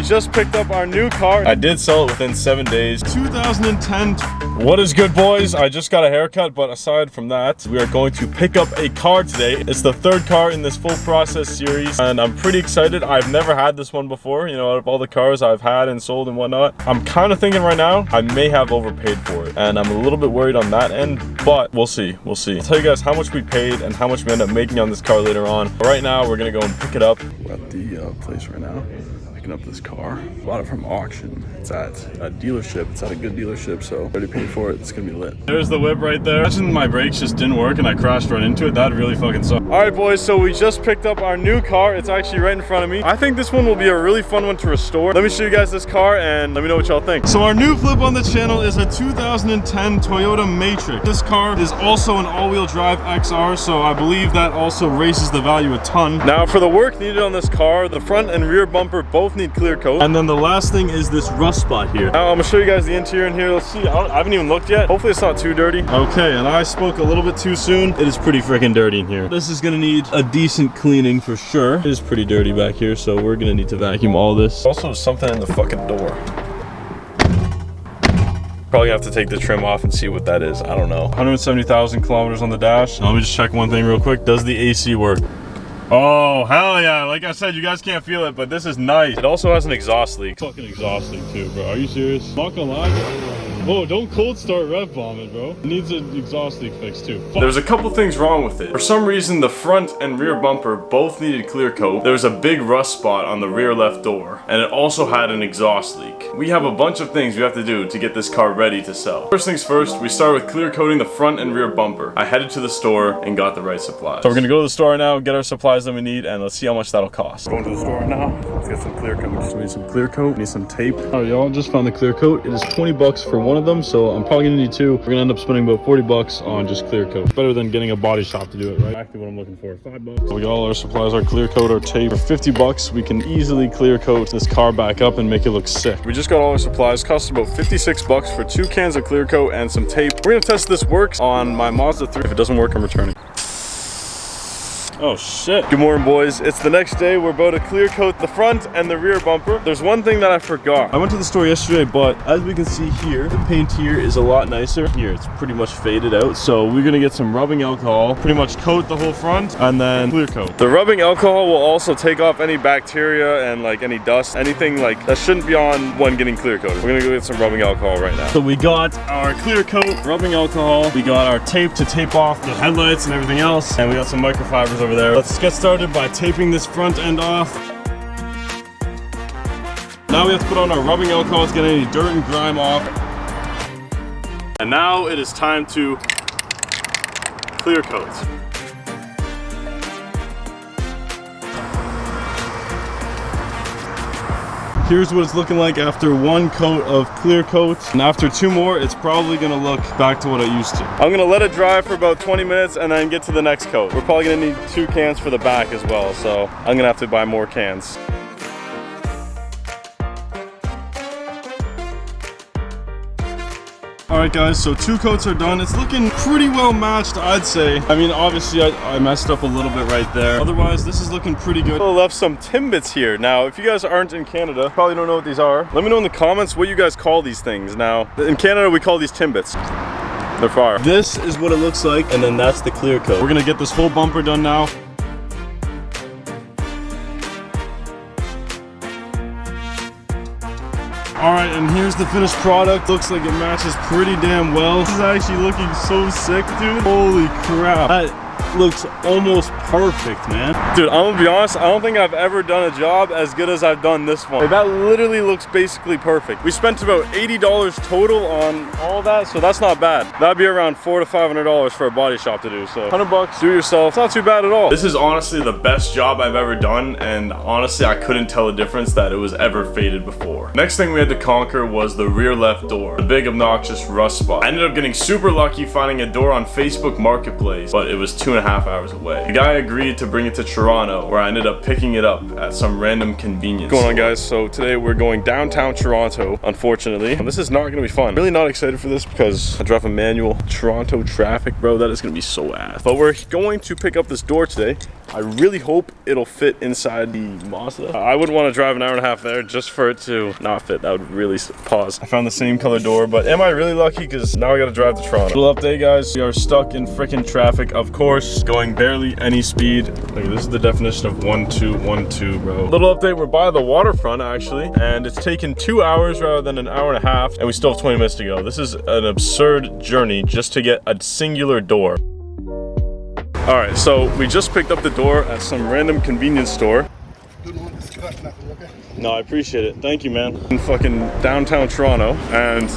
we just picked up our new car. I did sell it within 7 days. 2010. What is good, boys? I just got a haircut, but aside from that, we are going to pick up a car today. It's the third car in this full process series, and I'm pretty excited. I've never had this one before, you know, out of all the cars I've had and sold and whatnot. I'm kind of thinking right now, I may have overpaid for it, and I'm a little bit worried on that end, but we'll see, we'll see. I'll tell you guys how much we paid and how much we end up making on this car later on. But right now, we're gonna go and pick it up. We're at the place right now, picking up this car. Bought it from auction. It's at a dealership. It's at a good dealership, so already paid for it. It's gonna be lit. There's the whip right there. Imagine my brakes just didn't work and I crashed right into it. That really fucking sucked. All right, boys, so we just picked up our new car. It's actually right in front of me. I think this one will be a really fun one to restore. Let me show you guys this car and let me know what y'all think. So our new flip on the channel is a 2010 Toyota Matrix. This car is also an all-wheel drive XR, so I believe that also raises the value a ton. Now, for the work needed on this car, the front and rear bumper both need clear coat. And then the last thing is this rust spot here. Now, I'm gonna show you guys the interior in here. Let's see. I haven't even looked yet. Hopefully it's not too dirty. Okay, and I spoke a little bit too soon. It is pretty freaking dirty in here. This is gonna need a decent cleaning for sure. It is pretty dirty back here, so we're gonna need to vacuum all this. Also, something in the fucking door. Probably have to take the trim off and see what that is. I don't know. 170,000 kilometers on the dash. Now, let me just check one thing real quick. Does the AC work? Oh, hell yeah. Like I said, you guys can't feel it, but this is nice. It also has an exhaust leak. Fucking exhaust leak too, bro. Are you serious? Not gonna lie. Whoa, don't cold start rev bomb it, bro. It needs an exhaust leak fix too. Fuck. There's a couple things wrong with it. For some reason, the front and rear bumper both needed clear coat. There was a big rust spot on the rear left door, and it also had an exhaust leak. We have a bunch of things we have to do to get this car ready to sell. First things first, we start with clear coating the front and rear bumper. I headed to the store and got the right supplies. So we're gonna go to the store now, get our supplies that we need, and let's see how much that'll cost. Going to the store now. Let's get some clear coat. So we need some clear coat, we need some tape. All right, y'all, just found the clear coat. It is 20 bucks for one of them, so I'm probably gonna need two. We're gonna end up spending about 40 bucks on just clear coat. Better than getting a body shop to do it, right? Exactly what I'm looking for. 5 bucks. So we got all our supplies, our clear coat, our tape. For 50 bucks, we can easily clear coat this car back up and make it look sick. We just got all our supplies. Cost about 56 bucks for 2 cans of clear coat and some tape. We're gonna test this works on my Mazda 3. If it doesn't work, I'm returning. Oh shit. Good morning, boys. It's the next day. We're about to clear coat the front and the rear bumper. There's one thing that I forgot. I went to the store yesterday, but as we can see here, the paint here is a lot nicer. Here, it's pretty much faded out. So we're gonna get some rubbing alcohol, pretty much coat the whole front and then clear coat. The rubbing alcohol will also take off any bacteria and like any dust, anything like that shouldn't be on when getting clear coated. We're gonna go get some rubbing alcohol right now. So we got our clear coat, rubbing alcohol. We got our tape to tape off the headlights and everything else. And we got some microfibers over there. Let's get started by taping this front end off. Now we have to put on our rubbing alcohol to get any dirt and grime off. And now it is time to clear coat. Here's what it's looking like after 1 coat of clear coat. And after 2 more, it's probably gonna look back to what it used to. I'm gonna let it dry for about 20 minutes and then get to the next coat. We're probably gonna need 2 cans for the back as well, so I'm gonna have to buy more cans. Alright guys, so 2 coats are done. It's looking pretty well matched, I'd say. I mean, obviously I messed up a little bit right there. Otherwise, this is looking pretty good. I left some Timbits here. Now, if you guys aren't in Canada, probably don't know what these are. Let me know in the comments what you guys call these things. Now, in Canada, we call these Timbits. They're fire. This is what it looks like, and then that's the clear coat. We're gonna get this whole bumper done now. Alright, and here's the finished product. Looks like it matches pretty damn well. This is actually looking so sick, dude. Holy crap. That looks almost perfect, man. Dude, I'm gonna be honest, I don't think I've ever done a job as good as I've done this one. Like, that literally looks basically perfect. We spent about $80 total on all that, so that's not bad. That'd be around $400 to $500 for a body shop to do, so 100 bucks, do it yourself. It's not too bad at all. This is honestly the best job I've ever done, and honestly, I couldn't tell the difference that it was ever faded before. Next thing we had to conquer was the rear left door, the big obnoxious rust spot. I ended up getting super lucky finding a door on Facebook Marketplace, but it was $2.5 2.5 hours away. The guy agreed to bring it to Toronto, where I ended up picking it up at some random convenience store. What's going on, guys? So today we're going downtown Toronto, unfortunately. This is not gonna be fun. Really not excited for this because I drive a manual. Toronto traffic, bro, that is gonna be so ass. But we're going to pick up this door today. I really hope it'll fit inside the Mazda. I wouldn't want to drive an hour and a half there just for it to not fit. That would really pause. I found the same color door, but am I really lucky? Because now I gotta drive to Toronto. Little update, guys. We are stuck in freaking traffic, of course, going barely any speed. Look, this is the definition of 1212, bro. Little update, we're by the waterfront, actually, and it's taken 2 hours rather than an hour and a half, and we still have 20 minutes to go. This is an absurd journey just to get a singular door. All right, so we just picked up the door at some random convenience store. No, I appreciate it. Thank you, man. In fucking downtown Toronto, and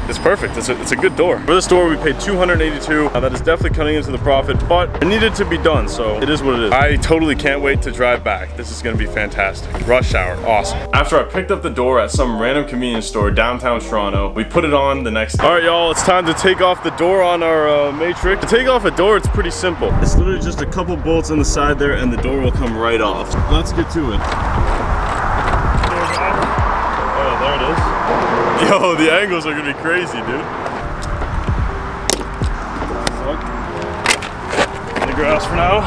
it's perfect. It's a good door. For this door, we paid $282. That is definitely cutting into the profit, but it needed to be done, so it is what it is. I totally can't wait to drive back. This is gonna be fantastic. Rush hour, awesome. After I picked up the door at some random convenience store downtown Toronto, we put it on the next day. All right, y'all, it's time to take off the door on our Matrix. To take off a door, it's pretty simple. It's literally just a couple bolts on the side there, and the door will come right off. Let's get to it. Oh, there it is. Yo, the angles are gonna be crazy, dude. Fuck. In the grass for now.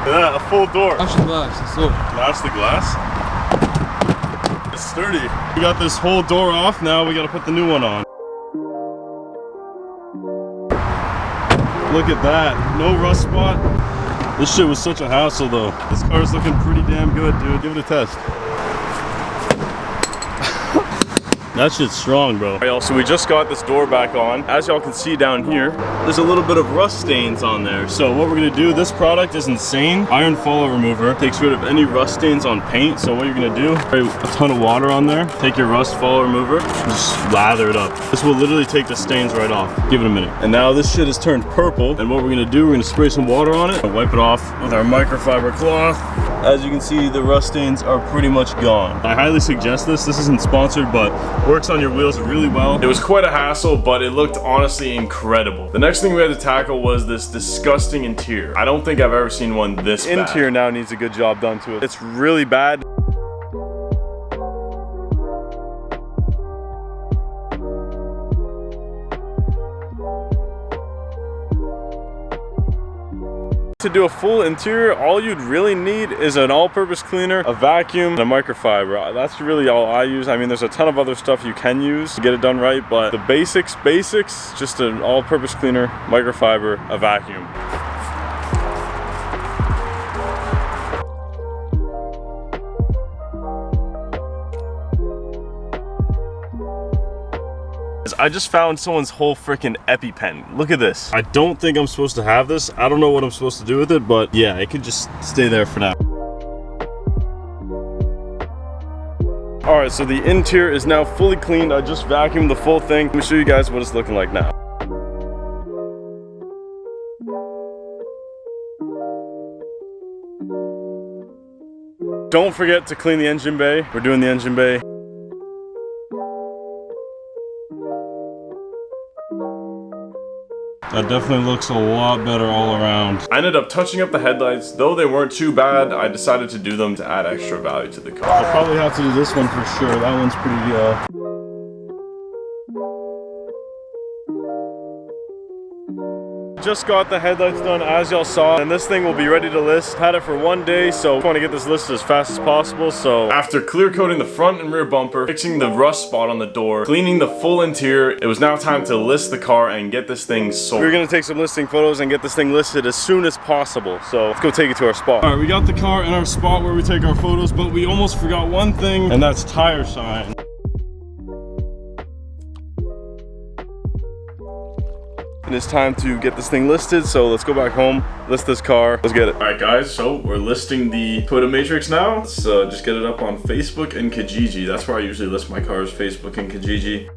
Look at that, a full door. That's the glass, so. That's the glass? It's sturdy. We got this whole door off, now we gotta put the new one on. Look at that, no rust spot. This shit was such a hassle though. This car's looking pretty damn good, dude. Give it a test. That shit's strong, bro. Alright, y'all, so we just got this door back on. As y'all can see down here, there's a little bit of rust stains on there. So what we're gonna do, this product is insane. Iron fallout remover takes rid of any rust stains on paint. So what you're gonna do, spray a ton of water on there, take your rust fallout remover, just lather it up. This will literally take the stains right off. Give it a minute. And now this shit has turned purple. And what we're gonna do, we're gonna spray some water on it and wipe it off with our microfiber cloth. As you can see, the rust stains are pretty much gone. I highly suggest this. This isn't sponsored, but works on your wheels really well. It was quite a hassle, but it looked honestly incredible. The next thing we had to tackle was this disgusting interior. I don't think I've ever seen one this bad. Interior now needs a good job done to it. It's really bad. To do a full interior, all you'd really need is an all-purpose cleaner, a vacuum, and a microfiber. That's really all I use. I mean, there's a ton of other stuff you can use to get it done right, but the basics, just an all-purpose cleaner, microfiber, a vacuum. I just found someone's whole freaking EpiPen. Look at this. I don't think I'm supposed to have this. I don't know what I'm supposed to do with it, but yeah, it could just stay there for now. All right, so the interior is now fully cleaned. I just vacuumed the full thing. Let me show you guys what it's looking like now. Don't forget to clean the engine bay. We're doing the engine bay. That definitely looks a lot better all around. I ended up touching up the headlights. Though they weren't too bad, I decided to do them to add extra value to the car. I'll probably have to do this one for sure. That one's pretty Just got the headlights done, as y'all saw, and this thing will be ready to list. Had it for 1 day, so I want to get this listed as fast as possible. So after clear coating the front and rear bumper, fixing the rust spot on the door, cleaning the full interior, it was now time to list the car and get this thing sold. We're gonna take some listing photos and get this thing listed as soon as possible. So let's go take it to our spot. All right, we got the car in our spot where we take our photos, but we almost forgot one thing, and that's tire shine. And it's time to get this thing listed, so let's go back home, list this car, let's get it. All right guys, so we're listing the Toyota Matrix now. Let's just get it up on Facebook and Kijiji. That's where I usually list my cars, Facebook and Kijiji.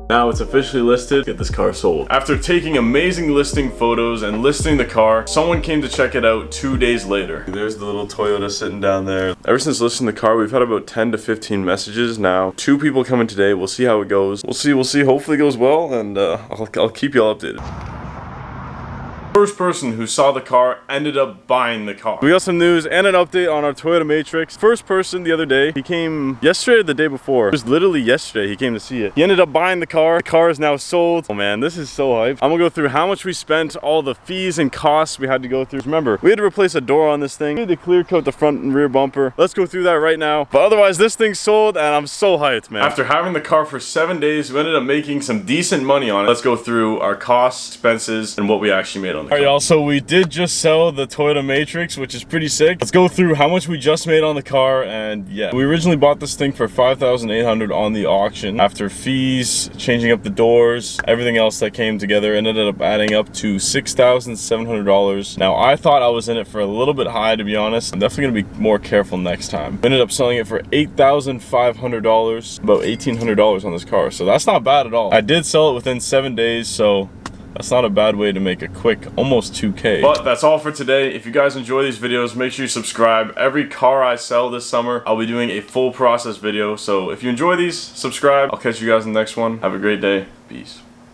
Now it's officially listed. Get this car sold. After taking amazing listing photos and listing the car, someone came to check it out 2 days later. There's the little Toyota sitting down there. Ever since listing the car, we've had about 10 to 15 messages now. 2 people coming today. We'll see how it goes. We'll see. Hopefully it goes well, and I'll keep you all updated. First person who saw the car ended up buying the car. We got some news and an update on our Toyota Matrix. First person the other day, he came yesterday or the day before. It was literally yesterday he came to see it. He ended up buying the car. The car is now sold. Oh man, this is so hype. I'm gonna go through how much we spent, all the fees and costs we had to go through. Remember, we had to replace a door on this thing. We had to clear coat the front and rear bumper. Let's go through that right now. But otherwise, this thing's sold and I'm so hyped, man. After having the car for 7 days, we ended up making some decent money on it. Let's go through our costs, expenses, and what we actually made on the car. Alright y'all, so we did just sell the Toyota Matrix, which is pretty sick. Let's go through how much we just made on the car, and yeah. We originally bought this thing for $5,800 on the auction. After fees, changing up the doors, everything else that came together, ended up adding up to $6,700. Now, I thought I was in it for a little bit high, to be honest. I'm definitely gonna be more careful next time. We ended up selling it for $8,500, about $1,800 on this car, so that's not bad at all. I did sell it within 7 days, so that's not a bad way to make a quick, almost 2K. But that's all for today. If you guys enjoy these videos, make sure you subscribe. Every car I sell this summer, I'll be doing a full process video. So if you enjoy these, subscribe. I'll catch you guys in the next one. Have a great day. Peace.